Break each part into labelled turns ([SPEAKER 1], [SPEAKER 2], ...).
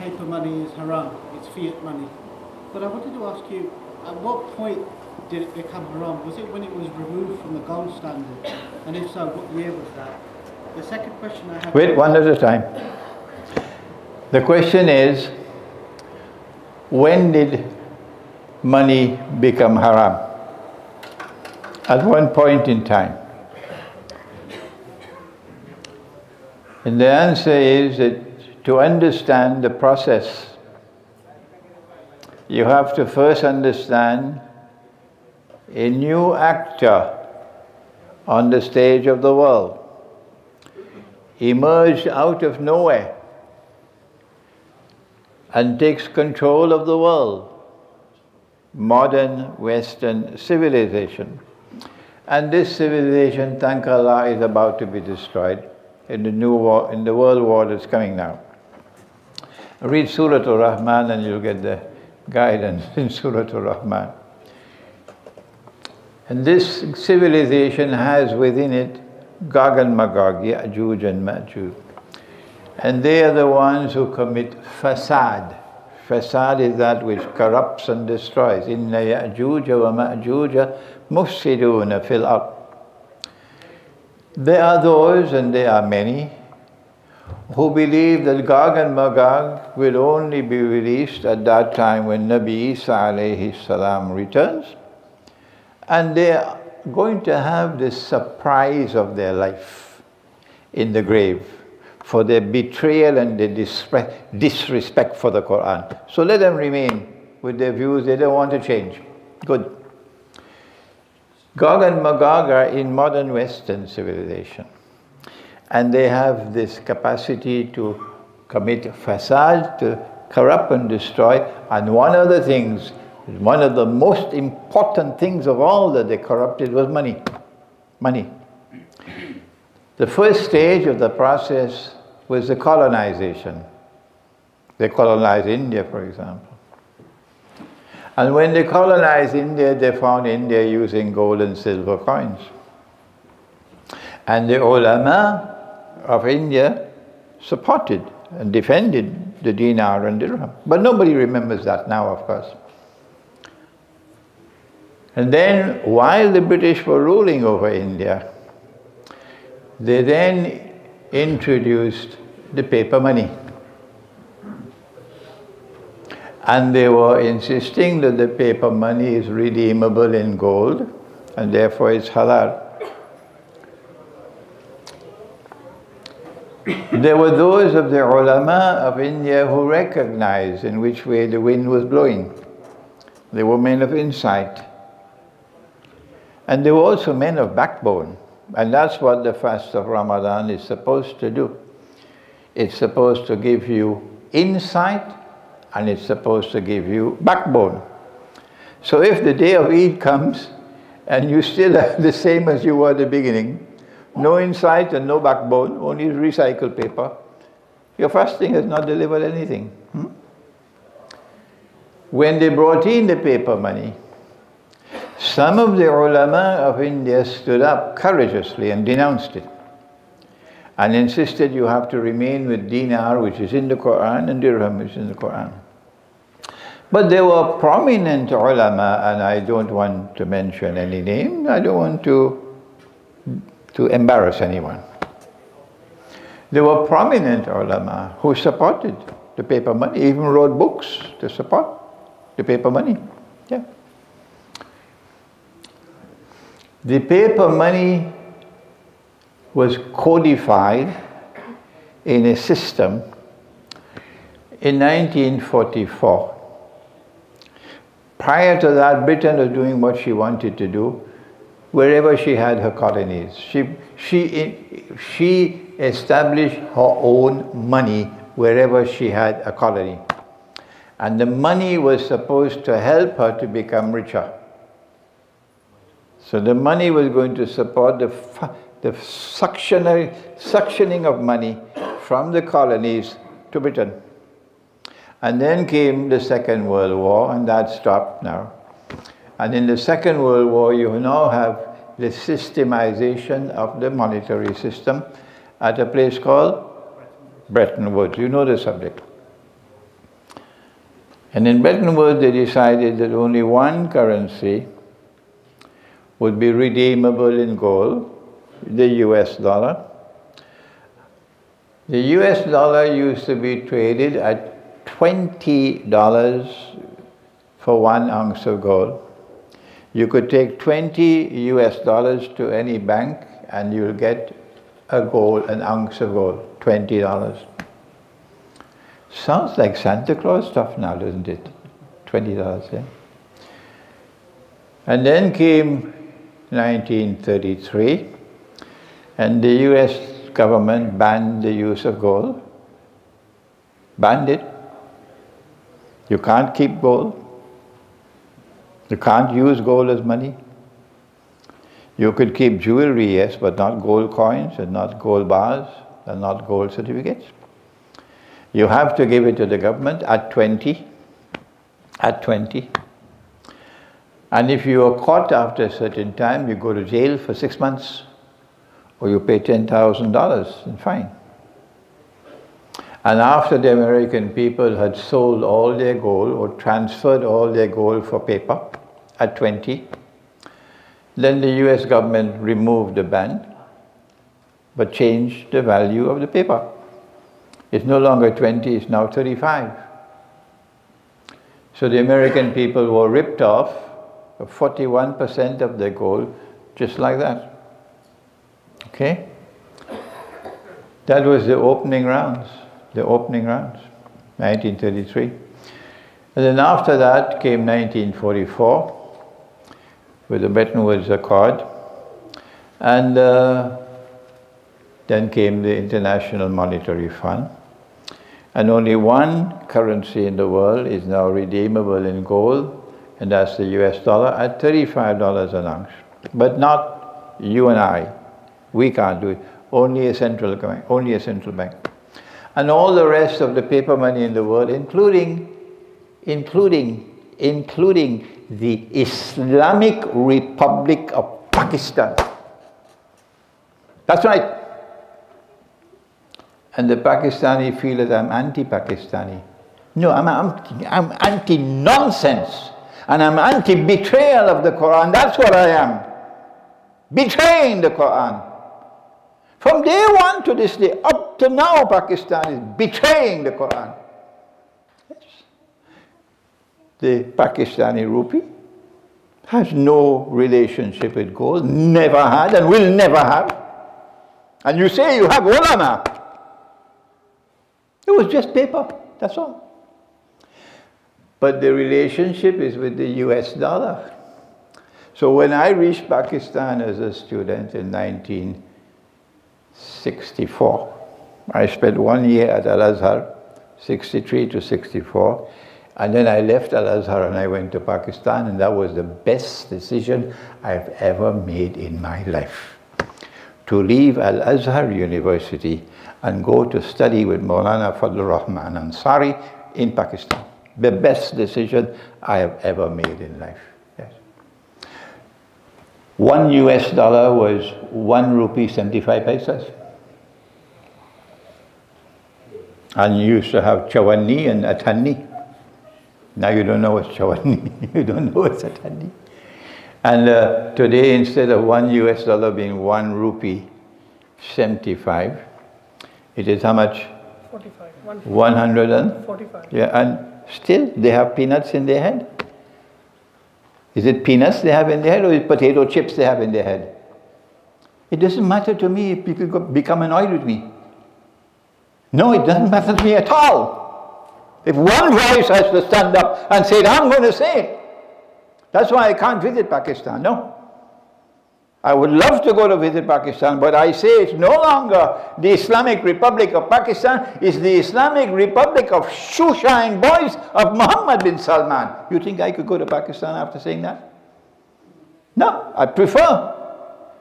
[SPEAKER 1] paper money is haram, it's fiat money. But I wanted to ask you, at what point did it become haram? Was it when it was removed from the gold standard? And if so, what year was that? The second question I have...
[SPEAKER 2] Wait, one at a time. The question is, when did money become haram? At one point in time. And the answer is that to understand the process, you have to first understand a new actor on the stage of the world emerged out of nowhere and takes control of the world. Modern Western civilization. And this civilization, thank Allah, is about to be destroyed in the new war, in the world war that's coming now. Read Surah Al-Rahman and you'll get the guidance in Surah Al-Rahman. And this civilization has within it Gog and Magog, Ya'juj and Ma'juj. And they are the ones who commit fasad. Fasad is that which corrupts and destroys. Inna Ya'juj wa Ma'juj mufsiduna fil ard. There are those, and there are many, who believe that Gog and Magog will only be released at that time when Nabi Isa alayhi salam returns. And they are going to have the surprise of their life in the grave for their betrayal and their disrespect for the Quran. So let them remain with their views. They don't want to change. Good. Gog and Magog are in modern Western civilization. And they have this capacity to commit fasad, to corrupt and destroy. And one of the things, one of the most important things of all that they corrupted was money. Money. The first stage of the process was the colonization. They colonized India, for example. And when they colonized India, they found India using gold and silver coins. And the ulama of India supported and defended the dinar and dirham. But nobody remembers that now, of course. And then, while the British were ruling over India, they then introduced the paper money. And they were insisting that the paper money is redeemable in gold, and therefore it's halal. There were those of the ulama of India who recognized in which way the wind was blowing. They were men of insight. And they were also men of backbone. And that's what the fast of Ramadan is supposed to do. It's supposed to give you insight, and it's supposed to give you backbone. So if the day of Eid comes, and you still are the same as you were at the beginning, no insight and no backbone, only recycled paper, your fasting has not delivered anything. When they brought in the paper money, some of the ulama of India stood up courageously and denounced it, and insisted you have to remain with dinar, which is in the Quran, and dirham, which is in the Quran. But there were prominent ulama, and I don't want to mention any name, I don't want to embarrass anyone. There were prominent ulama who supported the paper money, even wrote books to support the paper money. Yeah. The paper money was codified in a system in 1944. Prior to that, Britain was doing what she wanted to do wherever she had her colonies. She established her own money wherever she had a colony. And the money was supposed to help her to become richer. So the money was going to support the suctioning of money from the colonies to Britain. And then came the Second World War, and that stopped now. And in the Second World War, you now have the systemization of the monetary system at a place called Bretton Woods. You know the subject. And in Bretton Woods, they decided that only one currency would be redeemable in gold, the US dollar. The US dollar used to be traded at $20 for 1 ounce of gold. You could take 20 US dollars to any bank and you'll get an ounce of gold, $20. Sounds like Santa Claus stuff now, doesn't it? $20, yeah. And then came 1933, and the US government banned the use of gold. Banned it. You can't keep gold. You can't use gold as money. You could keep jewelry, yes, but not gold coins and not gold bars and not gold certificates. You have to give it to the government at 20. At 20. And if you are caught after a certain time, you go to jail for 6 months or you pay $10,000 in fine. And after the American people had sold all their gold or transferred all their gold for paper at 20, then the US government removed the ban, but changed the value of the paper. It's no longer 20, it's now 35. So the American people were ripped off of 41% of their gold, just like that. Okay? That was the opening rounds. The opening rounds, 1933. And then after that came 1944 with the Bretton Woods Accord, and then came the International Monetary Fund. And only one currency in the world is now redeemable in gold, and that's the US dollar at $35 an ounce. But not you and I. We can't do it. Only a central bank. Only a central bank. And all the rest of the paper money in the world, including the Islamic Republic of Pakistan. That's right. And the Pakistani feel that I'm anti-Pakistani. No, I'm anti-nonsense. And I'm anti-betrayal of the Quran. That's what I am. Betraying the Quran. From day one to this day, up to now, Pakistan is betraying the Quran. Yes. The Pakistani rupee has no relationship with gold, never had and will never have. And you say you have ulama. It was just paper, that's all. But the relationship is with the US dollar. So when I reached Pakistan as a student in 1964, I spent 1 year at Al-Azhar, 63 to 64, and then I left Al-Azhar and I went to Pakistan, and that was the best decision I've ever made in my life. To leave Al-Azhar University and go to study with Maulana Fadlur Rahman Ansari in Pakistan. The best decision I have ever made in life. Yes. 1 US dollar was 1 rupee 75 paisas. And you used to have chawanni and athanni. Now you don't know what's chawanni. You don't know what's athanni. And today, instead of 1 US dollar being 1 rupee 75, it is how much?
[SPEAKER 3] 45.
[SPEAKER 2] 145. Yeah, and still they have peanuts in their head. Is it peanuts they have in their head, or is it potato chips they have in their head? It doesn't matter to me if people become annoyed with me. No, it doesn't matter to me at all. If one voice has to stand up and say it, I'm going to say it. That's why I can't visit Pakistan, no. I would love to go to visit Pakistan, but I say it's no longer the Islamic Republic of Pakistan, it's the Islamic Republic of shoe-shine boys of Muhammad bin Salman. You think I could go to Pakistan after saying that? No, I prefer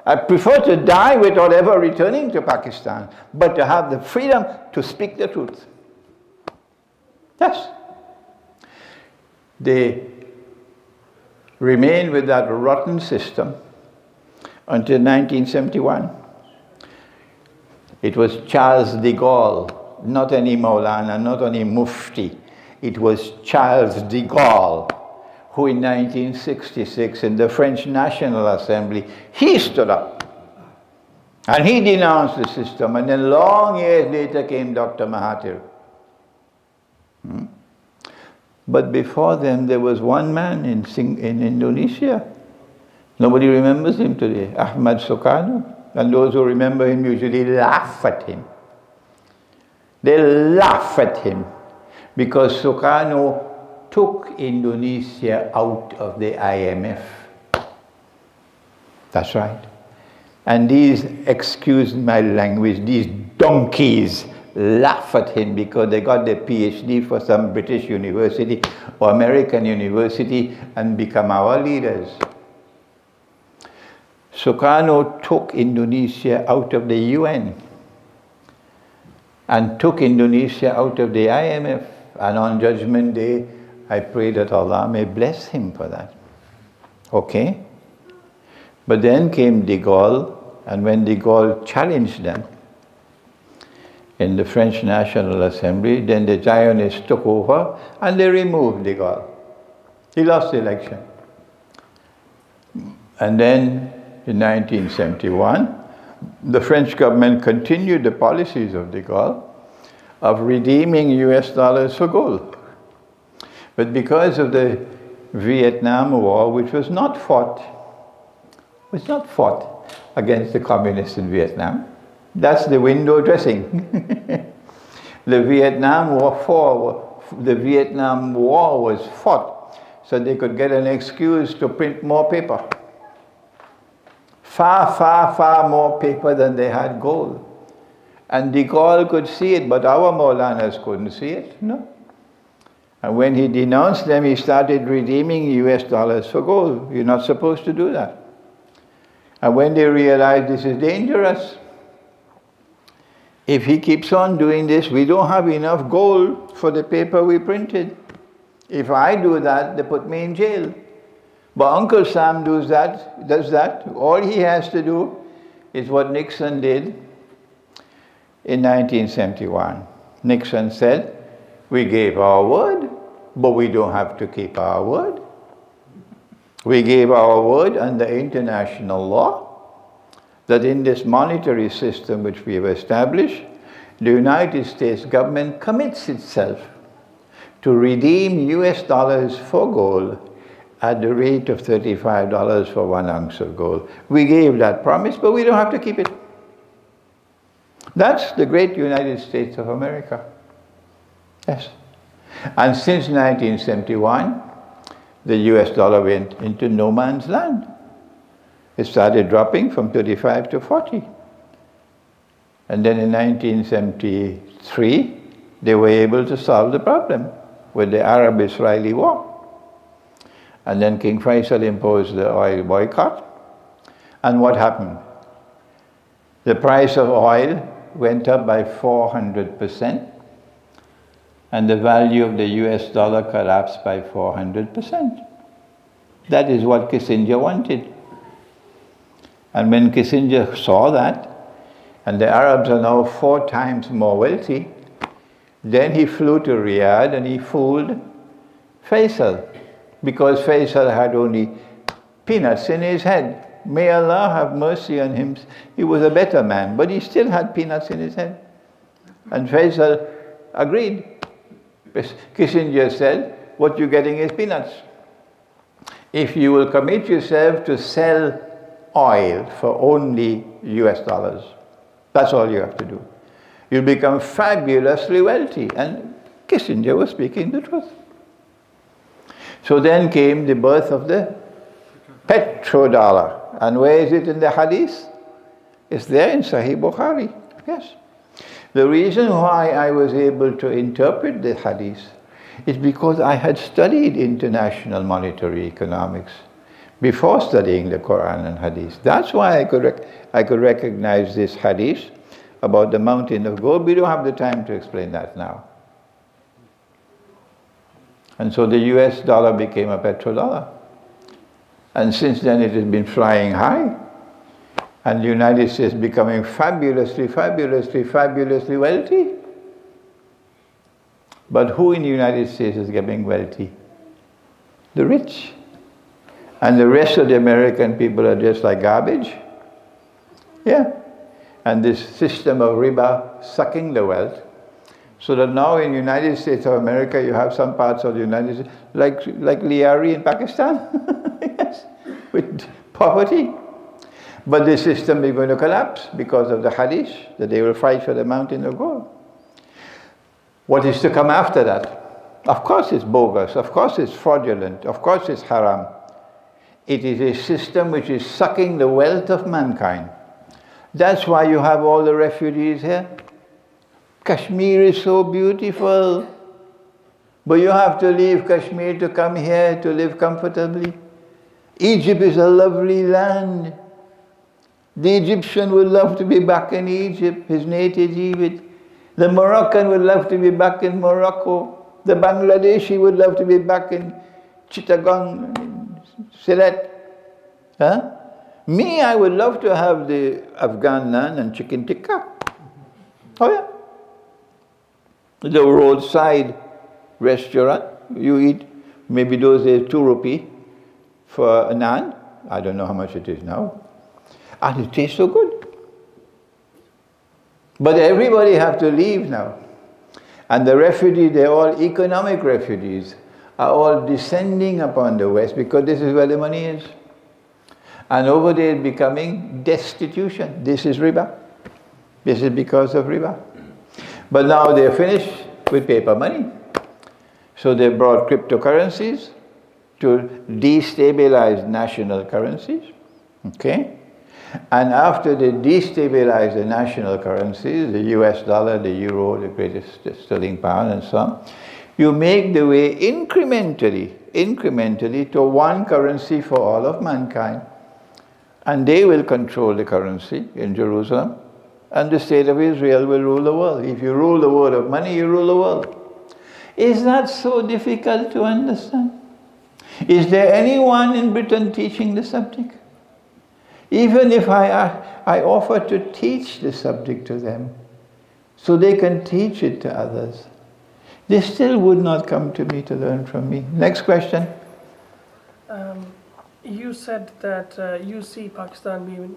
[SPEAKER 2] to die without ever returning to Pakistan, but to have the freedom to speak the truth. Yes. They remained with that rotten system until 1971. It was Charles de Gaulle, not any Maulana, not any Mufti. It was Charles de Gaulle who in 1966 in the French National Assembly, he stood up and he denounced the system, and then long years later came Dr. Mahathir. But before them there was one man in Indonesia. Nobody remembers him today, Ahmad Sukarno. And those who remember him usually laugh at him. They laugh at him because Sukarno took Indonesia out of the IMF. That's right. And these, excuse my language, these donkeys laugh at him because they got their PhD for some British university or American university and become our leaders. Sukarno took Indonesia out of the UN and took Indonesia out of the IMF, and on Judgment Day I pray that Allah may bless him for that. Okay? But then came de Gaulle, and when de Gaulle challenged them in the French National Assembly, then the Zionists took over and they removed de Gaulle. He lost the election. And then in 1971, the French government continued the policies of de Gaulle of redeeming US dollars for gold. But because of the Vietnam War, which was not fought against the communists in Vietnam, that's the window dressing. The Vietnam War was fought so they could get an excuse to print more paper. Far, far, far more paper than they had gold. And de Gaulle could see it, but our Maulanas couldn't see it, no? And when he denounced them, he started redeeming US dollars for gold. You're not supposed to do that. And when they realized this is dangerous, if he keeps on doing this, we don't have enough gold for the paper we printed. If I do that, they put me in jail. But Uncle Sam does that. All he has to do is what Nixon did in 1971. Nixon said, we gave our word, but we don't have to keep our word. We gave our word under international law that in this monetary system which we have established, the United States government commits itself to redeem US dollars for gold at the rate of $35 for 1 ounce of gold. We gave that promise, but we don't have to keep it. That's the great United States of America. Yes. And since 1971, the US dollar went into no man's land. It started dropping from 35 to 40. And then in 1973, they were able to solve the problem with the Arab-Israeli war. And then King Faisal imposed the oil boycott. And what happened? The price of oil went up by 400%, and the value of the US dollar collapsed by 400%. That is what Kissinger wanted. And when Kissinger saw that, and the Arabs are now 4 times more wealthy, then he flew to Riyadh and he fooled Faisal, because Faisal had only peanuts in his head. May Allah have mercy on him. He was a better man, but he still had peanuts in his head. And Faisal agreed. Kissinger said, what you're getting is peanuts. If you will commit yourself to sell oil for only US dollars, that's all you have to do. You'll become fabulously wealthy. And Kissinger was speaking the truth. So then came the birth of the petrodollar. And where is it in the hadith? It's there in Sahih Bukhari. Yes. The reason why I was able to interpret the hadith is because I had studied international monetary economics before studying the Quran and hadith. That's why I could recognize this hadith about the mountain of gold. We don't have the time to explain that now. And so the US dollar became a petrodollar. And since then it has been flying high. And the United States becoming fabulously, fabulously, fabulously wealthy. But who in the United States is getting wealthy? The rich. And the rest of the American people are just like garbage. Yeah. And this system of riba sucking the wealth. So that now in the United States of America, you have some parts of the United States, like Liari in Pakistan, yes, with poverty. But the system is going to collapse because of the hadith, that they will fight for the mountain of gold. What is to come after that? Of course it's bogus, of course it's fraudulent, of course it's haram. It is a system which is sucking the wealth of mankind. That's why you have all the refugees here. Kashmir is so beautiful, but you have to leave Kashmir to come here to live comfortably. Egypt is a lovely land. The Egyptian would love to be back in Egypt, his native Egypt. The Moroccan would love to be back in Morocco. The Bangladeshi would love to be back in Chittagong, Sylhet. Huh? Me, I would love to have the Afghan naan and chicken tikka. Oh yeah. The roadside restaurant, you eat maybe those days 2 rupee for a naan. I don't know how much it is now. And it tastes so good. But everybody have to leave now. And the refugees, they're all economic refugees, are all descending upon the West because this is where the money is. And over there it's becoming destitution. This is riba. This is because of riba. But now they're finished with paper money. So they brought cryptocurrencies to destabilize national currencies. Okay? And after they destabilize the national currencies, the US dollar, the euro, the greatest sterling pound and so on, you make the way incrementally to one currency for all of mankind. And they will control the currency in Jerusalem. And the state of Israel will rule the world. If you rule the world of money, you rule the world. Is that so difficult to understand? Is there anyone in Britain teaching the subject? Even if I offer to teach the subject to them, so they can teach it to others, they still would not come to me to learn from me. Next question.
[SPEAKER 3] You said that you see Pakistan being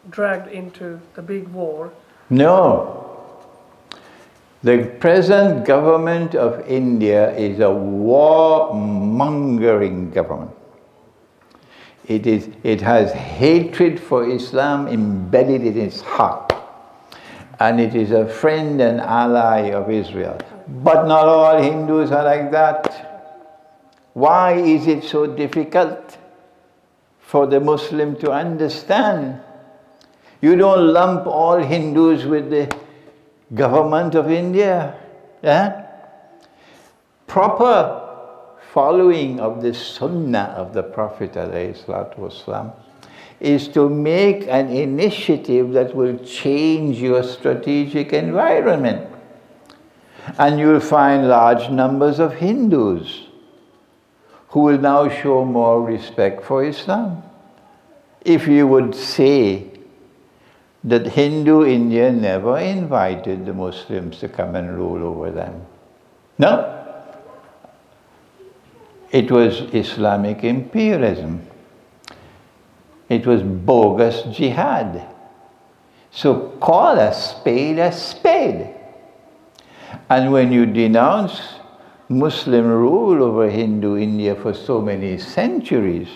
[SPEAKER 3] dragged into the big war.
[SPEAKER 2] No. The present government of India is a warmongering government. It has hatred for Islam embedded in its heart. And it is a friend and ally of Israel. But not all Hindus are like that. Why is it so difficult for the Muslim to understand? You don't lump all Hindus with the government of India. Yeah? Proper following of the sunnah of the Prophet ﷺ is to make an initiative that will change your strategic environment. And you'll find large numbers of Hindus who will now show more respect for Islam. If you would say that Hindu India never invited the Muslims to come and rule over them. No. It was Islamic imperialism. It was bogus jihad. So call a spade a spade. And when you denounce Muslim rule over Hindu India for so many centuries,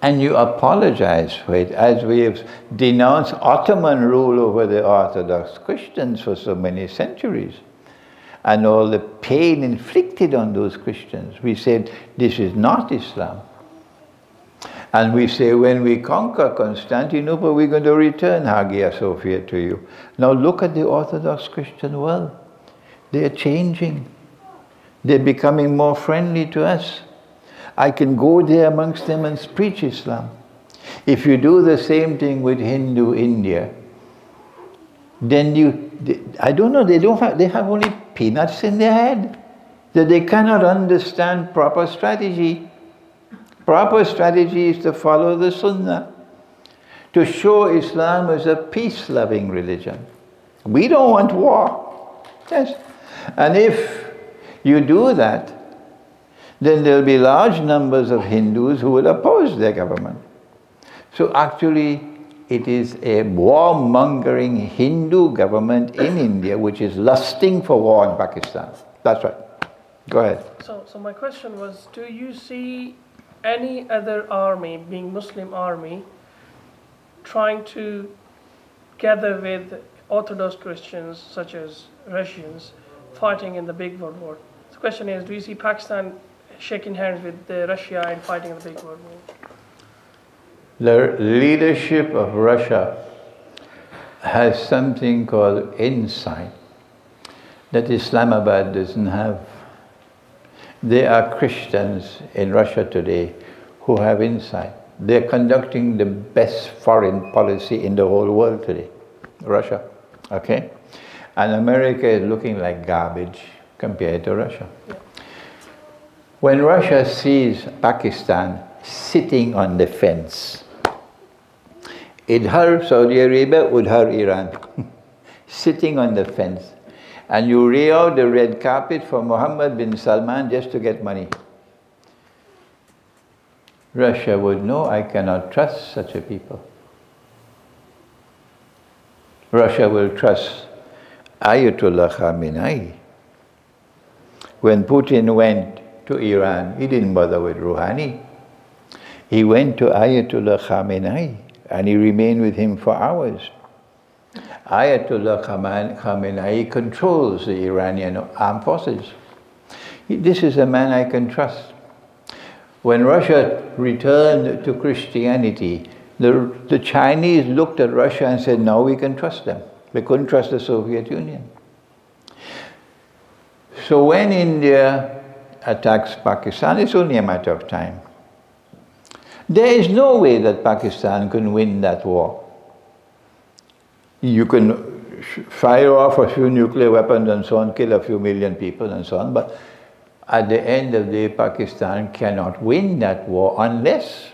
[SPEAKER 2] and you apologize for it, as we have denounced Ottoman rule over the Orthodox Christians for so many centuries, and all the pain inflicted on those Christians. We said, this is not Islam. And we say, when we conquer Constantinople, we're going to return Hagia Sophia to you. Now look at the Orthodox Christian world. They are changing. They're becoming more friendly to us. I can go there amongst them and preach Islam. If you do the same thing with Hindu India, then I don't know, they have only peanuts in their head, that they cannot understand proper strategy. Proper strategy is to follow the Sunnah, to show Islam as a peace-loving religion. We don't want war. Yes. And if you do that, then there'll be large numbers of Hindus who will oppose their government. So actually, it is a war-mongering Hindu government in India which is lusting for war in Pakistan. That's right. Go ahead.
[SPEAKER 3] So my question was, do you see any other army, being Muslim army, trying to gather with Orthodox Christians such as Russians fighting in the Big World War? The question is, do you see Pakistan shaking hands with Russia and fighting in the Big World War?
[SPEAKER 2] The leadership of Russia has something called insight that Islamabad doesn't have. There are Christians in Russia today who have insight. They're conducting the best foreign policy in the whole world today, Russia, okay? And America is looking like garbage compared to Russia.
[SPEAKER 3] Yeah.
[SPEAKER 2] When Russia sees Pakistan sitting on the fence, it hurt Saudi Arabia, would hurt Iran, sitting on the fence. And you lay out the red carpet for Mohammed bin Salman just to get money. Russia would know, I cannot trust such a people. Russia will trust Ayatollah Khamenei. When Putin went to Iran, he didn't bother with Rouhani. He went to Ayatollah Khamenei and he remained with him for hours. Ayatollah Khamenei controls the Iranian armed forces. This is a man I can trust. When Russia returned to Christianity, the Chinese looked at Russia and said, now we can trust them. They couldn't trust the Soviet Union. So when India attacks Pakistan, it's only a matter of time. There is no way that Pakistan can win that war. You can fire off a few nuclear weapons and so on, kill a few million people and so on, but at the end of the day, Pakistan cannot win that war unless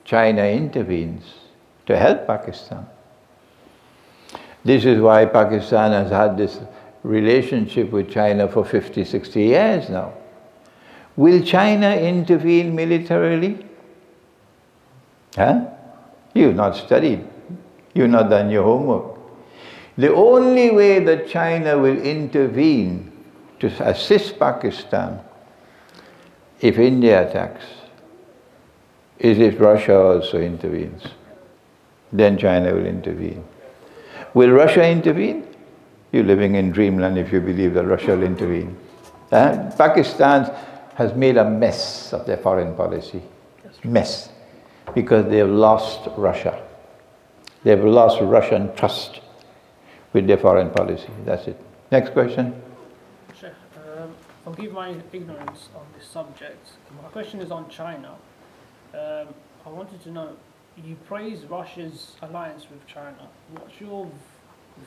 [SPEAKER 2] China intervenes to help Pakistan. This is why Pakistan has had this relationship with China for 50, 60 years now. Will China intervene militarily? Huh? You've not studied. You've not done your homework. The only way that China will intervene to assist Pakistan if India attacks is if Russia also intervenes. Then China will intervene. Will Russia intervene? You're living in dreamland if you believe that Russia will intervene. Pakistan has made a mess of their foreign policy. Mess. Because they've lost Russia. They've lost Russian trust with their foreign policy. That's it. Next question.
[SPEAKER 4] Sheikh, forgive my ignorance on this subject. My question is on China. I wanted to know, you praise Russia's alliance with China. What's your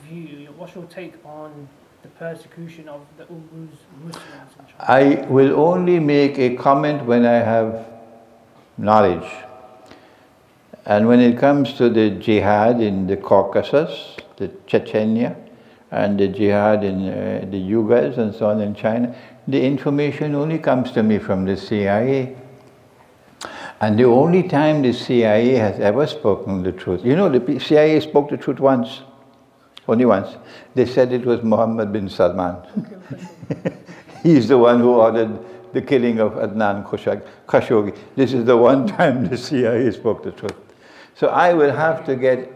[SPEAKER 4] view, what's your take on the persecution of the Uyghurs Muslims in China?
[SPEAKER 2] I will only make a comment when I have knowledge. And when it comes to the jihad in the Caucasus, the Chechnya, and the jihad in the Uyghurs and so on in China, the information only comes to me from the CIA. And the only time the CIA has ever spoken the truth, you know, the CIA spoke the truth once, only once. They said it was Mohammed bin Salman. He's the one who ordered the killing of Adnan Khashoggi. This is the one time the CIA spoke the truth. So I will have to get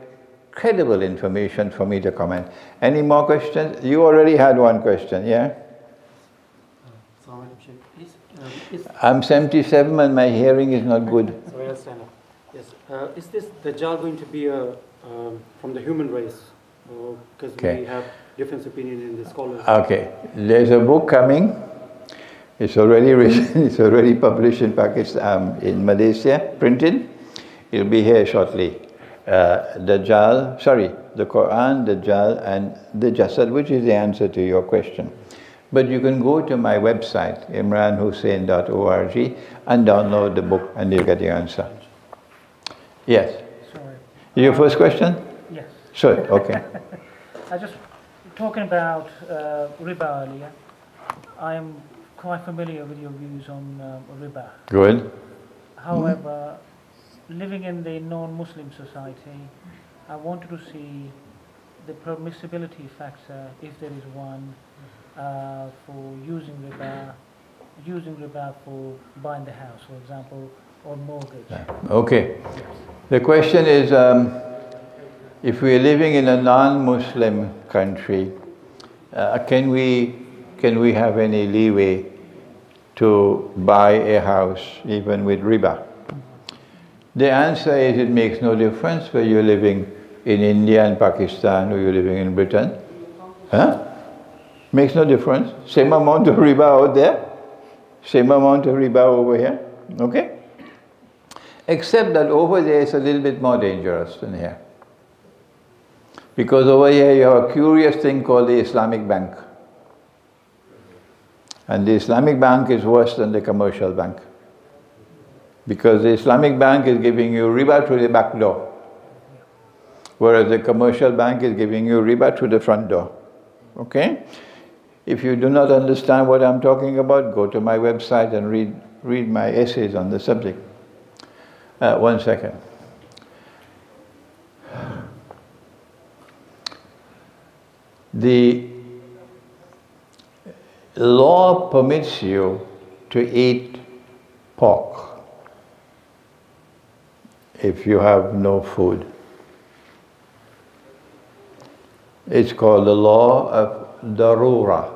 [SPEAKER 2] credible information for me to comment. Any more questions? You already had one question, yeah? I'm 77 and my hearing is not good.
[SPEAKER 5] Sorry, I'll stand up. Yes. Is this Dajjal going to be from the human race? Because we have different opinion in the scholars.
[SPEAKER 2] Okay. There's a book coming. It's already written. It's already published in Pakistan, in Malaysia, printed. It'll be here shortly. Dajjal, sorry, the Quran, Dajjal, and the Jasad, which is the answer to your question. But you can go to my website, imranhosein.org, and download the book, and you'll get the answer. Yes?
[SPEAKER 6] Sorry.
[SPEAKER 2] Your first question?
[SPEAKER 6] Yes.
[SPEAKER 2] Sure, okay.
[SPEAKER 6] I just talking about Riba earlier. I am quite familiar with your views on riba.
[SPEAKER 2] Good.
[SPEAKER 6] However, living in the non-Muslim society, I wanted to see the permissibility factor, if there is one, for using riba for buying the house, for example, or mortgage.
[SPEAKER 2] Okay. The question is, if we are living in a non-Muslim country, can we have any leeway to buy a house even with riba? The answer is it makes no difference whether you're living in India and Pakistan or you're living in Britain. Huh? Makes no difference. Same amount of riba out there, same amount of riba over here. Okay? Except that over there it's a little bit more dangerous than here. Because over here you have a curious thing called the Islamic bank. And the Islamic bank is worse than the commercial bank. Because the Islamic bank is giving you riba through the back door, whereas the commercial bank is giving you riba through the front door. Okay? If you do not understand what I'm talking about, go to my website and read my essays on the subject. 1 second. The law permits you to eat pork if you have no food. It's called the law of darura,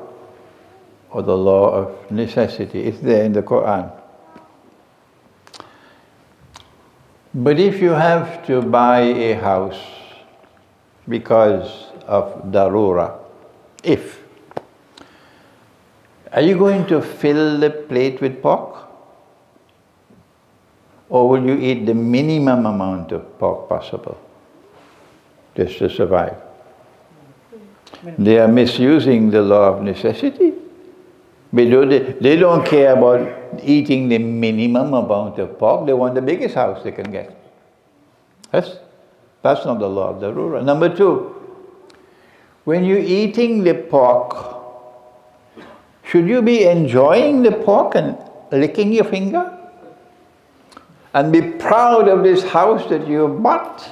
[SPEAKER 2] or the law of necessity. It's there in the Quran. But if you have to buy a house because of darura, are you going to fill the plate with pork? Or will you eat the minimum amount of pork possible just to survive? They are misusing the law of necessity. They don't care about eating the minimum amount of pork. They want the biggest house they can get. That's not the law of the ruler. Number two, when you're eating the pork, should you be enjoying the pork and licking your finger? And be proud of this house that you bought?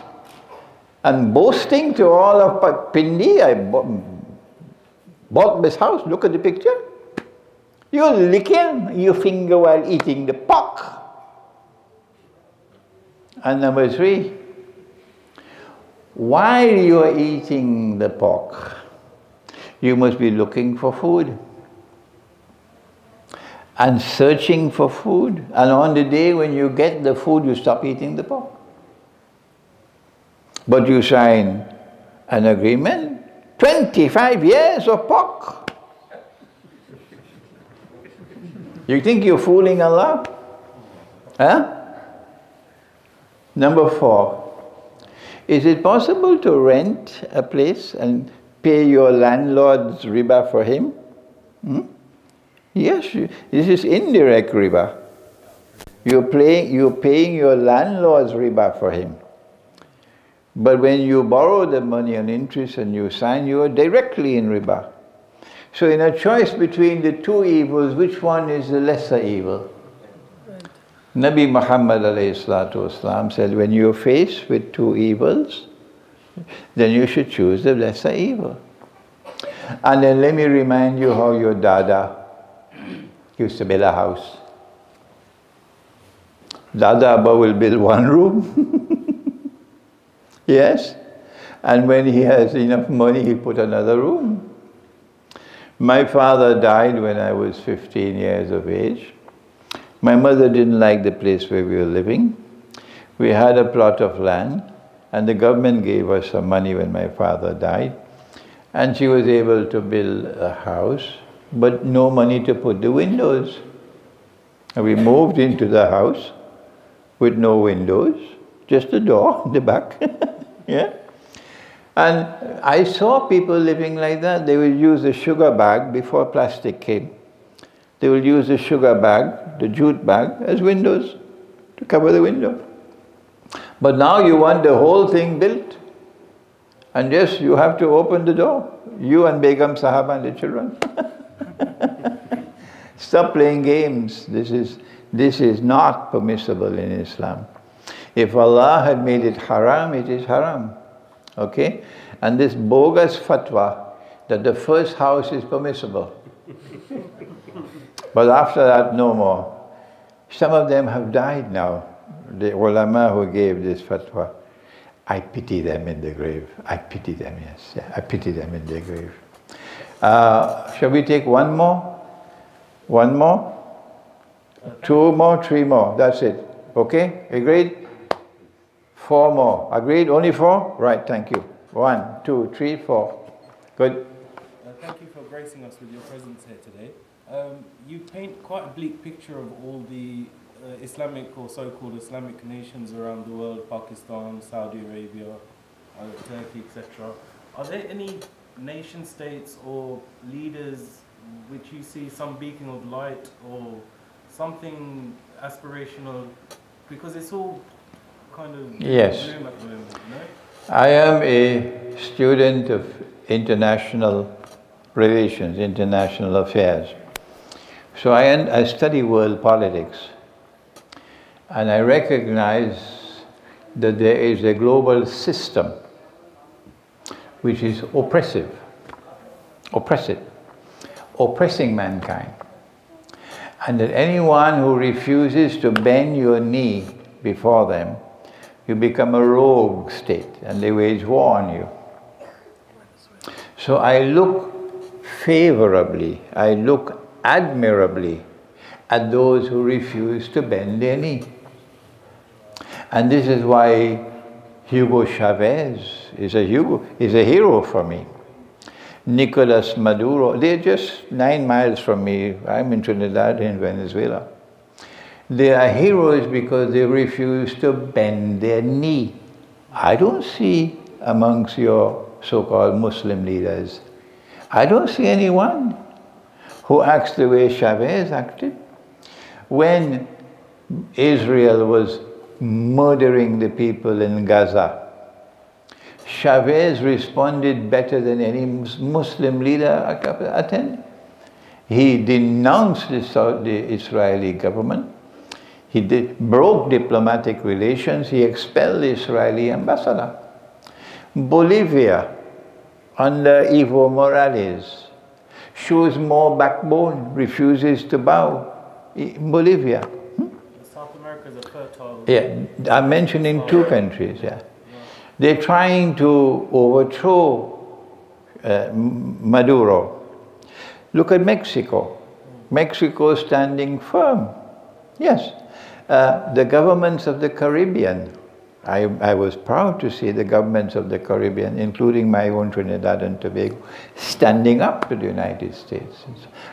[SPEAKER 2] And boasting to all of Pindi, I bought this house, look at the picture. You're licking your finger while eating the pork. And number three, while you are eating the pork, you must be looking for food and searching for food. And on the day when you get the food, you stop eating the pork. But you sign an agreement, 25 years of pork. You think you're fooling Allah? Huh? Number four, is it possible to rent a place and pay your landlord's riba for him? Yes, this is indirect riba. You're paying your landlord's riba for him. But when you borrow the money on interest and you sign, you are directly in riba. So in a choice between the two evils, which one is the lesser evil? Nabi Muhammad ﷺ said, when you're faced with two evils, then you should choose the lesser evil. And then let me remind you how your dada used to build a house. Dada Abba will build one room. Yes? And when he has enough money, he'll put another room. My father died when I was 15 years of age. My mother didn't like the place where we were living. We had a plot of land, and the government gave us some money when my father died. And she was able to build a house, but no money to put the windows. And we moved into the house with no windows, just a door in the back. Yeah? And I saw people living like that. They would use a sugar bag before plastic came. They will use the sugar bag, the jute bag, as windows to cover the window. But now you want the whole thing built. And yes, you have to open the door. You and Begum Sahaba and the children. Stop playing games. This is not permissible in Islam. If Allah had made it haram, it is haram. Okay? And this bogus fatwa that the first house is permissible. But after that, no more. Some of them have died now. The ulama who gave this fatwa. I pity them in the grave. I pity them, yes. Yeah, I pity them in the grave. Shall we take one more? One more? Two more? Three more? That's it. Okay? Agreed? Four more. Agreed? Only four? Right, thank you. 1, 2, 3, 4. Good.
[SPEAKER 7] Thank you for gracing us with your presence here today. You paint quite a bleak picture of all the Islamic or so-called Islamic nations around the world, Pakistan, Saudi Arabia, Turkey, etc. Are there any nation states or leaders which you see some beacon of light or something aspirational? Because it's all kind of
[SPEAKER 2] yes.
[SPEAKER 7] gloom at the moment, no?
[SPEAKER 2] I am a student of international relations, international affairs. So I study world politics. And I recognize that there is a global system which is oppressive, oppressing mankind. And that anyone who refuses to bend your knee before them, you become a rogue state and they wage war on you. So I look favorably, I look admirably at those who refuse to bend their knee. And this is why Hugo Chavez is a hero for me. Nicolas Maduro, they're just 9 miles from me. I'm in Trinidad, in Venezuela. They are heroes because they refuse to bend their knee. I don't see amongst your so-called Muslim leaders, I don't see anyone who acts the way Chavez acted. When Israel was murdering the people in Gaza, Chavez responded better than any Muslim leader attended. He denounced the Israeli government. He broke diplomatic relations. He expelled the Israeli ambassador. Bolivia, under Evo Morales, shows more backbone, refuses to bow. Bolivia.
[SPEAKER 7] South America is a fertile...
[SPEAKER 2] Yeah, I'm mentioning 2 countries, yeah. They're trying to overthrow Maduro. Look at Mexico. Mexico standing firm. Yes. The governments of the Caribbean, I was proud to see the governments of the Caribbean, including my own Trinidad and Tobago, standing up to the United States.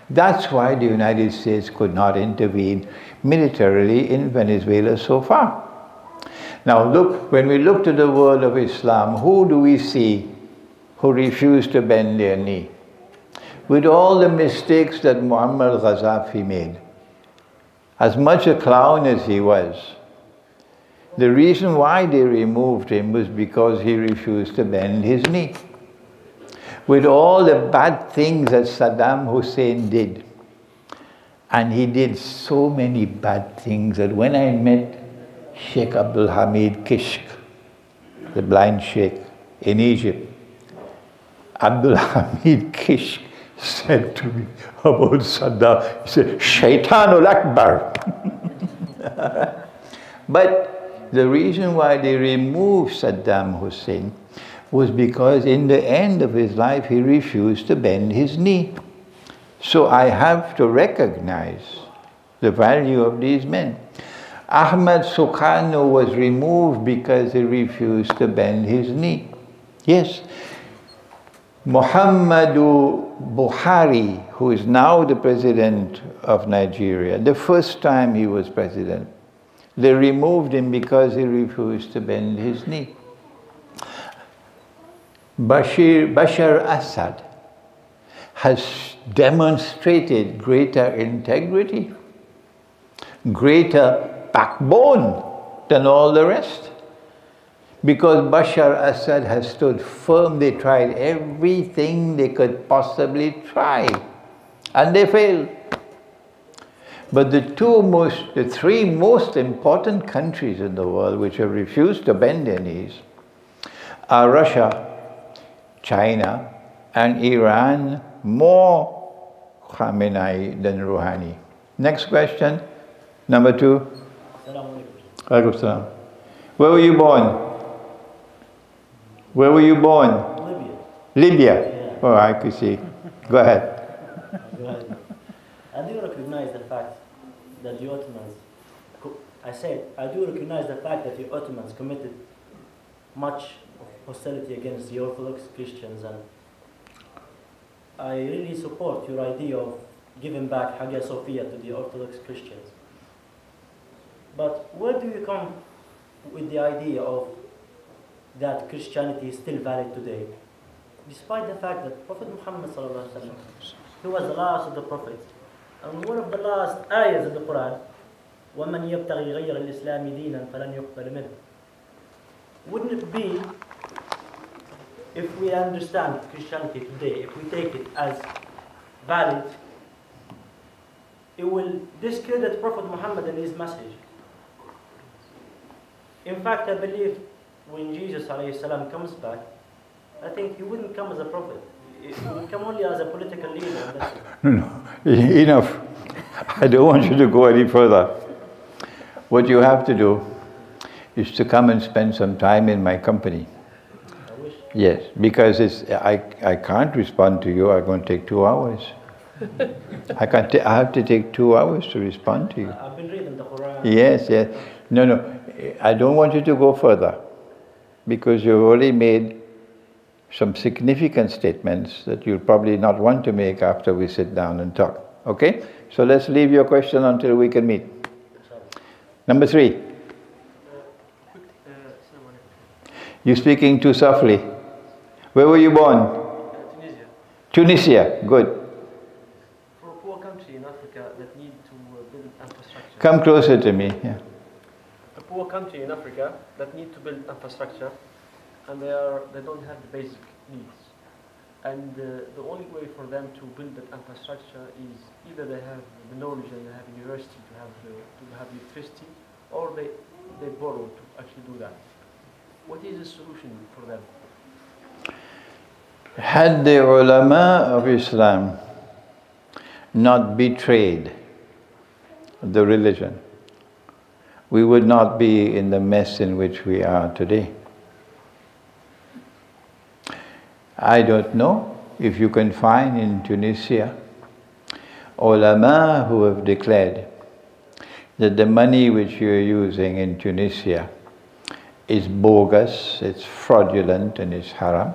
[SPEAKER 2] That's why the United States could not intervene militarily in Venezuela so far. Now look, when we look to the world of Islam, who do we see who refuse to bend their knee? With all the mistakes that Muammar Gaddafi made, as much a clown as he was, the reason why they removed him was because he refused to bend his knee. With all the bad things that Saddam Hussein did, and he did so many bad things that when I met Sheikh Abdul Hamid Kishk, the blind sheikh in Egypt, Abdul Hamid Kishk said to me about Saddam, he said, Shaitanul Akbar. But the reason why they removed Saddam Hussein was because in the end of his life he refused to bend his knee. So I have to recognize the value of these men. Ahmad Sukarno was removed because he refused to bend his knee. Yes. Muhammadu Buhari, who is now the president of Nigeria, the first time he was president, they removed him because he refused to bend his knee. Bashar Assad has demonstrated greater integrity, greater backbone than all the rest. Because Bashar Assad has stood firm, they tried everything they could possibly try, and they failed. But the three most important countries in the world which have refused to bend their knees are Russia, China, and Iran, more Khamenei than Rouhani. Next question, number 2. Alaikum salam. Where were you born? Where were you born? Libya.
[SPEAKER 8] Yeah.
[SPEAKER 2] Oh, I could see. Go ahead.
[SPEAKER 8] I do recognize the fact that the Ottomans, I do recognize the fact that the Ottomans committed much hostility against the Orthodox Christians, and I really support your idea of giving back Hagia Sophia to the Orthodox Christians. But where do you come with the idea of that Christianity is still valid today, despite the fact that Prophet Muhammad sallallahu alaihi wasallam, who was the last of the prophets, and one of the last ayahs of the Quran, وَمَنْ يَبْتَغِي غَيْرَ الْإِسْلَامِ دِينًا فَلَنْ يُقْبَلْ مِنْهُ. Wouldn't it be, if we understand Christianity today, if we take it as valid, it will discredit Prophet Muhammad and his message. In fact, I believe when Jesus ﷺ comes back, I think he wouldn't come as a prophet. He would come only as a political leader. And that's it.
[SPEAKER 2] No, enough. I don't want you to go any further. What you have to do is to come and spend some time in my company.
[SPEAKER 8] I wish.
[SPEAKER 2] Yes, because I can't respond to you. I'm going to take 2 hours. I have to take 2 hours to respond to you.
[SPEAKER 8] I've been reading the Quran.
[SPEAKER 2] Yes, yes. No. I don't want you to go further, because you've already made some significant statements that you'll probably not want to make after we sit down and talk. Okay? So let's leave your question until we can meet. Number 3. You're speaking too softly. Where were you born?
[SPEAKER 9] Tunisia.
[SPEAKER 2] Tunisia. Good.
[SPEAKER 9] For a poor country in Africa that need to build infrastructure.
[SPEAKER 2] Come closer to me. Yeah.
[SPEAKER 9] A poor country in Africa that need to build infrastructure, and they don't have the basic needs. And the only way for them to build that infrastructure is either they have the knowledge and they have university to have electricity, or they borrow to actually do that. What is the solution for them?
[SPEAKER 2] Had the ulama of Islam not betrayed the religion, we would not be in the mess in which we are today. I don't know if you can find in Tunisia ulama who have declared that the money which you're using in Tunisia is bogus, it's fraudulent, and it's haram.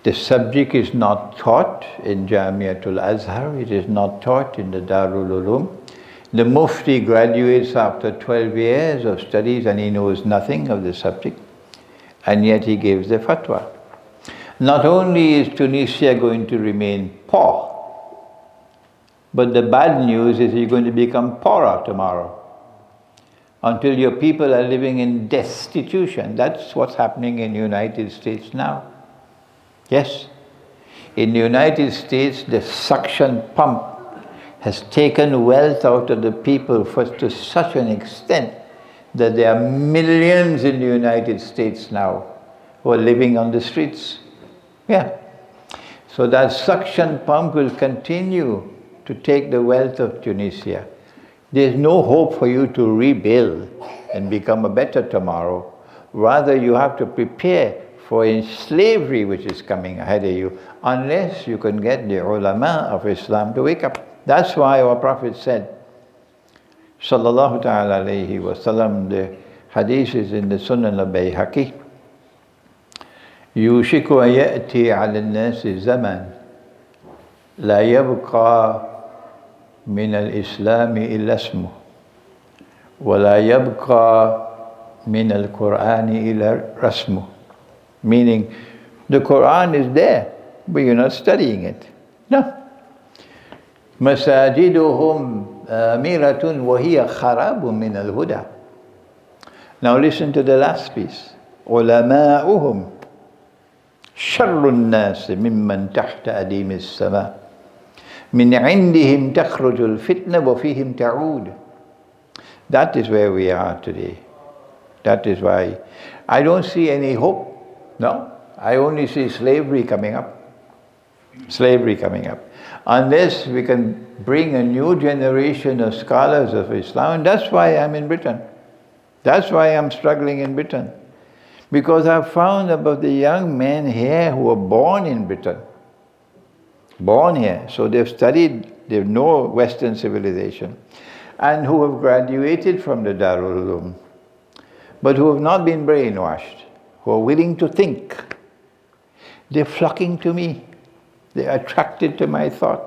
[SPEAKER 2] The subject is not taught in Jamiatul Azhar, it is not taught in the Darul Ulum. The Mufti graduates after 12 years of studies and he knows nothing of the subject, and yet he gives the fatwa. Not only is Tunisia going to remain poor, but the bad news is you're going to become poorer tomorrow, until your people are living in destitution. That's what's happening in the United States now. Yes. In the United States, the suction pump has taken wealth out of the people to such an extent that there are millions in the United States now who are living on the streets. Yeah. So that suction pump will continue to take the wealth of Tunisia. There's no hope for you to rebuild and become a better tomorrow. Rather, you have to prepare for a slavery which is coming ahead of you, unless you can get the ulama of Islam to wake up. That's why our Prophet said, sallallahu ta'ala alayhi wa sallam, the hadith is in the Sunan al-Bayhaqi, يوشك أن يأتي على الناس زمن لا يبقى من الإسلام إلا اسمه ولا يبقى من القرآن إلا رسمه. Meaning, the Quran is there, but you're not studying it. No. مساجدهم آمرة وهي خراب من الهدى. Now listen to the last piece. علماؤهم شر الناس ممن تحت أديم السماء مِنْ عِنْدِهِمْ تَخْرُجُ الْفِتْنَةُ وَفِيهِمْ تَعُودُ. That is where we are today. That is why I don't see any hope. No, I only see slavery coming up. Slavery coming up. Unless we can bring a new generation of scholars of Islam, and that's why I'm in Britain. That's why I'm struggling in Britain. Because I've found about the young men here who were born in Britain. Born here. So they've studied, they know Western civilization. And who have graduated from the Darul Uloom. But who have not been brainwashed. Who are willing to think. They're flocking to me. They're attracted to my thought.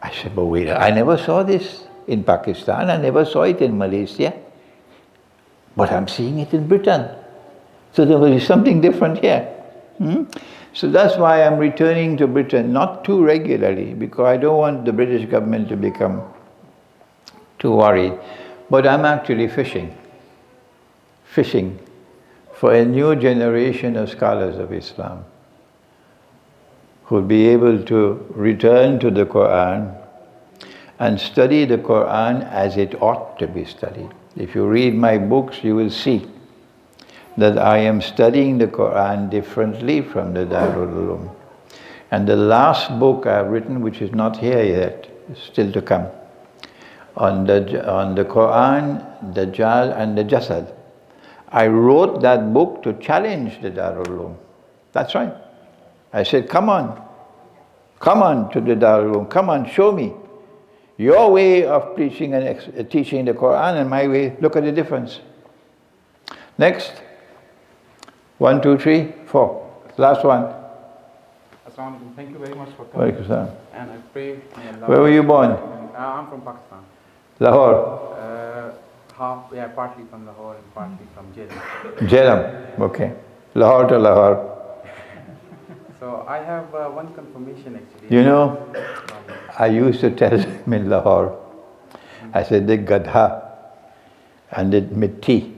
[SPEAKER 2] I said, but wait, I never saw this in Pakistan. I never saw it in Malaysia. But I'm seeing it in Britain. So there will be something different here. So that's why I'm returning to Britain, not too regularly, because I don't want the British government to become too worried. But I'm actually fishing for a new generation of scholars of Islam who will be able to return to the Quran and study the Quran as it ought to be studied. If you read my books, you will see that I am studying the Quran differently from the Darul Uloom. And the last book I've written, which is not here yet, is still to come, on the Quran, Dajjal and the Jasad. I wrote that book to challenge the Darul Uloom. That's right. I said, come on to the Darul Uloom, come on, show me. Your way of preaching and teaching the Quran and my way, look at the difference. Next. 1, 2, 3, 4. Last one.
[SPEAKER 10] Assalamu alaikum. Thank you very much for coming. And I pray.
[SPEAKER 2] Where were you born?
[SPEAKER 10] I'm from Pakistan.
[SPEAKER 2] Lahore?
[SPEAKER 10] Partly from Lahore and partly from Jhelum.
[SPEAKER 2] Jhelum, okay. Lahore to Lahore.
[SPEAKER 10] So I have one confirmation actually.
[SPEAKER 2] You know, I used to tell them in Lahore, I said the gadha and the mitti,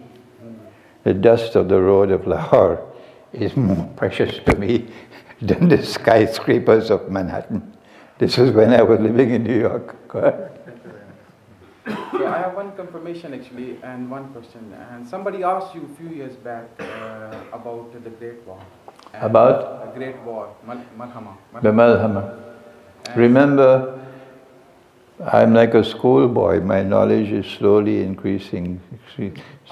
[SPEAKER 2] the dust of the road of Lahore is more precious to me than the skyscrapers of Manhattan. This was when I was living in New York.
[SPEAKER 10] So I have one confirmation actually and one question. And somebody asked you a few years back about the Great War.
[SPEAKER 2] About?
[SPEAKER 10] The Great War, Malhama.
[SPEAKER 2] The Malhama. Remember, I'm like a schoolboy. My knowledge is slowly increasing.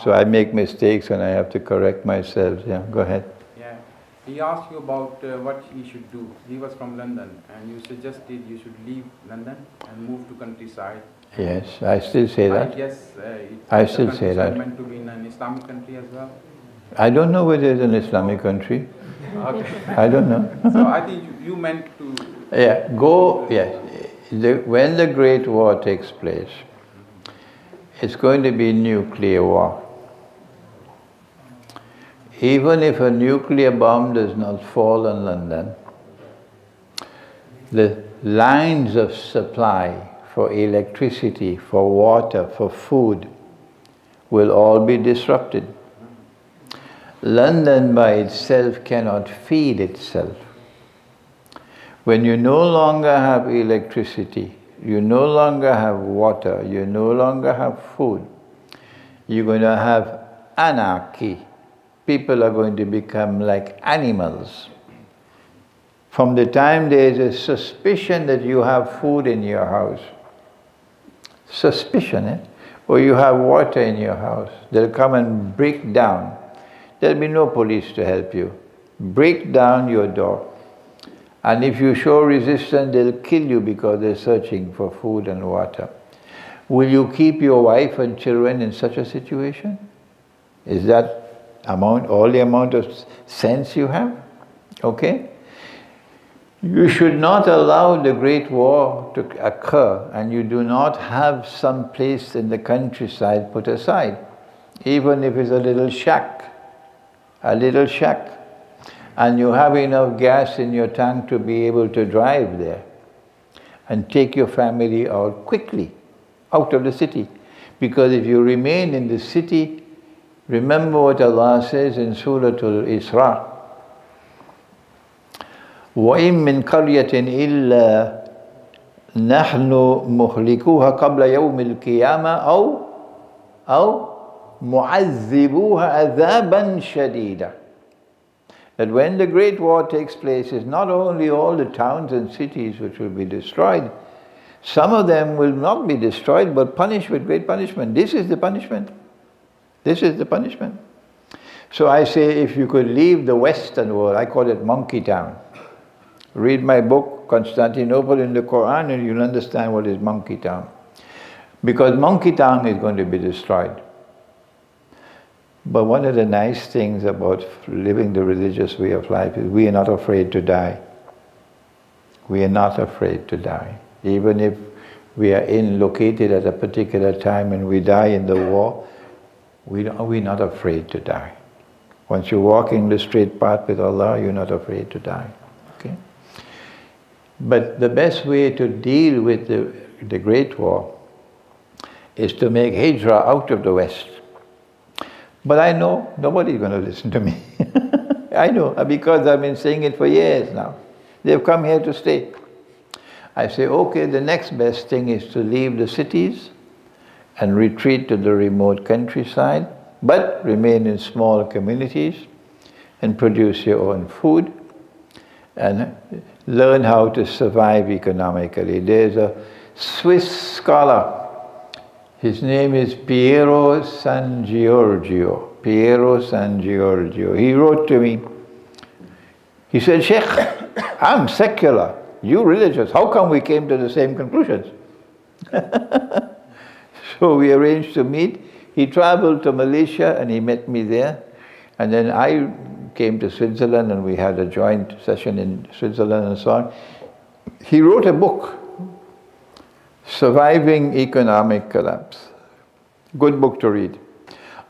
[SPEAKER 2] So I make mistakes and I have to correct myself. Yeah, go ahead.
[SPEAKER 10] Yeah. He asked you about what he should do. He was from London and you suggested you should leave London and move to countryside.
[SPEAKER 2] Yes, I still say that.
[SPEAKER 10] Yes,
[SPEAKER 2] I still say that.
[SPEAKER 10] Meant to be in an Islamic country as well.
[SPEAKER 2] I don't know whether it's an Islamic country.
[SPEAKER 10] Okay.
[SPEAKER 2] I don't know.
[SPEAKER 10] So I think you meant to...
[SPEAKER 2] Yeah, go, yes. When the Great War takes place, it's going to be nuclear war. Even if a nuclear bomb does not fall on London, the lines of supply for electricity, for water, for food will all be disrupted. London by itself cannot feed itself. When you no longer have electricity, you no longer have water, you no longer have food, you're going to have anarchy. People are going to become like animals. From the time there is a suspicion that you have food in your house, suspicion, or you have water in your house, they'll come and break down. There'll be no police to help you. Break down your door. And if you show resistance, they'll kill you because they're searching for food and water. Will you keep your wife and children in such a situation? Is that all the amount of sense you have? Okay? You should not allow the Great War to occur and you do not have some place in the countryside put aside. Even if it's a little shack. And you have enough gas in your tank to be able to drive there and take your family out quickly, out of the city. Because if you remain in the city, remember what Allah says in Surah Al-Isra, وَإِن مِّن قَرْيَةٍ إِلَّا نحن مهلكوها قبل يوم القيامة أو معذبوها عذابا شديدا. That when the Great War takes place, it's not only all the towns and cities which will be destroyed, some of them will not be destroyed but punished with great punishment. This is the punishment. This is the punishment. So I say, if you could leave the Western world, I call it Monkey Town. Read my book, Constantinople in the Quran, and you'll understand what is Monkey Town. Because Monkey Town is going to be destroyed. But one of the nice things about living the religious way of life is we are not afraid to die. We are not afraid to die. Even if we are located at a particular time and we die in the war, we're not afraid to die. Once you're walking the straight path with Allah, you're not afraid to die. Okay? But the best way to deal with the Great War is to make hijrah out of the West. But I know nobody's going to listen to me. I know, because I've been saying it for years now. They've come here to stay. I say, okay, the next best thing is to leave the cities and retreat to the remote countryside, but remain in small communities and produce your own food and learn how to survive economically. There's a Swiss scholar. His name is Piero San Giorgio. Piero San Giorgio. He wrote to me. He said, Sheikh, I'm secular. You religious. How come we came to the same conclusions? So we arranged to meet. He traveled to Malaysia and he met me there. And then I came to Switzerland and we had a joint session in Switzerland and so on. He wrote a book, Surviving Economic Collapse. Good book to read.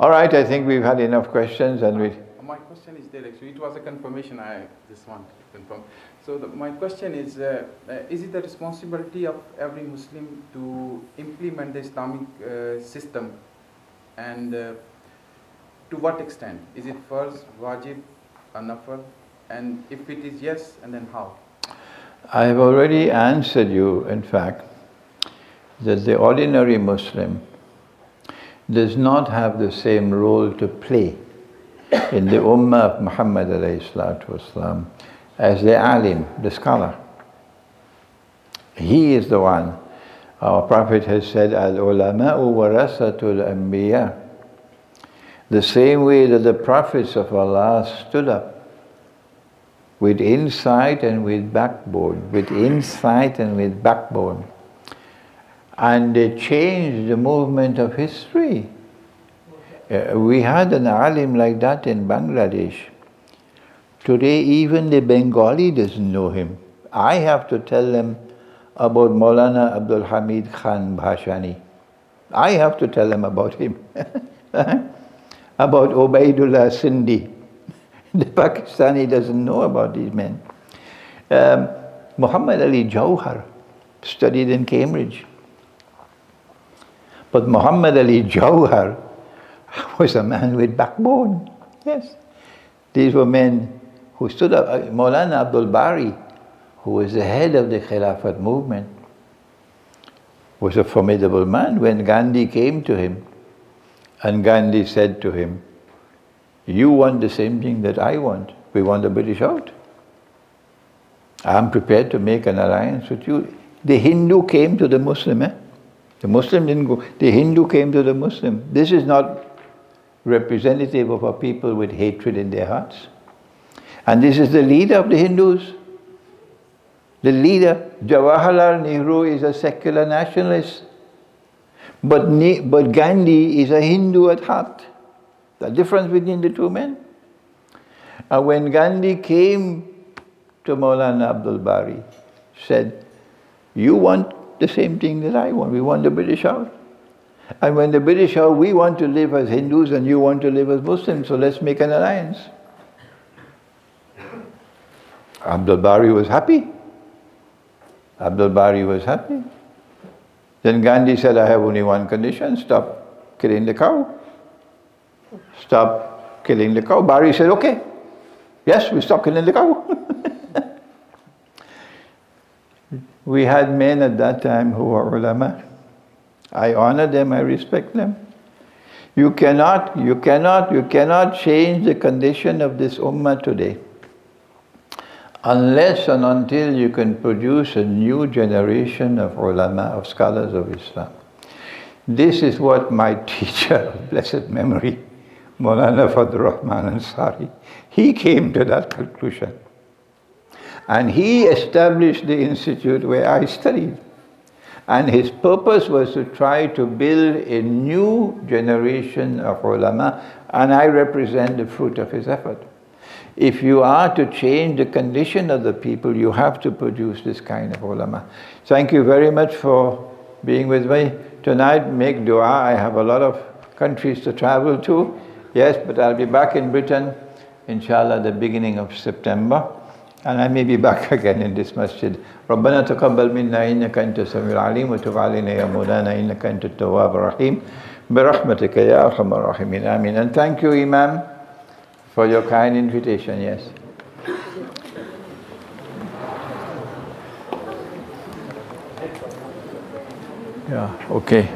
[SPEAKER 2] All right, I think we've had enough questions and we...
[SPEAKER 10] My question is there actually. It was a confirmation I just want to confirm. So my question is it the responsibility of every Muslim to implement the Islamic system, and to what extent? Is it first, wajib, or nafal? And if it is yes, and then how?
[SPEAKER 2] I have already answered you, in fact, that the ordinary Muslim does not have the same role to play in the Ummah of Muhammad ﷺ as the alim, the scholar. He is the one. Our Prophet has said, Al-ulama'u warasatul anbiya. The same way that the prophets of Allah stood up with insight and with backbone, with insight and with backbone. And they changed the movement of history. We had an alim like that in Bangladesh. Today even the Bengali doesn't know him. I have to tell them about Maulana Abdul Hamid Khan Bhashani. I have to tell them about him. About Ubaidullah Sindhi. The Pakistani doesn't know about these men. Muhammad Ali Jauhar studied in Cambridge. But Muhammad Ali Jauhar was a man with backbone. Yes. These were men who stood up. Maulana Abdul Bari, who was the head of the Khilafat movement, was a formidable man. When Gandhi came to him, and Gandhi said to him, you want the same thing that I want. We want the British out. I'm prepared to make an alliance with you. The Hindu came to the Muslim. The Muslim didn't go. The Hindu came to the Muslim. This is not representative of a people with hatred in their hearts. And this is the leader of the Hindus. The leader, Jawaharlal Nehru, is a secular nationalist. But Gandhi is a Hindu at heart. The difference between the two men. And when Gandhi came to Maulana Abdul Bari, said, you want the same thing that I want. We want the British out. And when the British out, we want to live as Hindus and you want to live as Muslims, so let's make an alliance. Abdul Bari was happy. Abdul Bari was happy. Then Gandhi said, I have only one condition, stop killing the cow. Stop killing the cow. Bari said, okay, yes, we stop killing the cow. We had men at that time who were ulama. I honor them, I respect them. You cannot change the condition of this ummah today unless and until you can produce a new generation of ulama, of scholars of Islam. This is what my teacher of blessed memory, Maulana Fadlur Rahman Ansari, he came to that conclusion. And he established the institute where I studied. And his purpose was to try to build a new generation of ulama, and I represent the fruit of his effort. If you are to change the condition of the people, you have to produce this kind of ulama. Thank you very much for being with me. Tonight, make dua. I have a lot of countries to travel to. Yes, but I'll be back in Britain, inshallah, the beginning of September. And I may be back again in this masjid. ربنا تقبل منا إنك أنت السميع العليم وتب علينا يا مولانا إنك أنت التواب الرحيم برحمتك يا أرحم الراحمين آمين. And thank you, Imam, for your kind invitation. Yes. Yeah. Okay.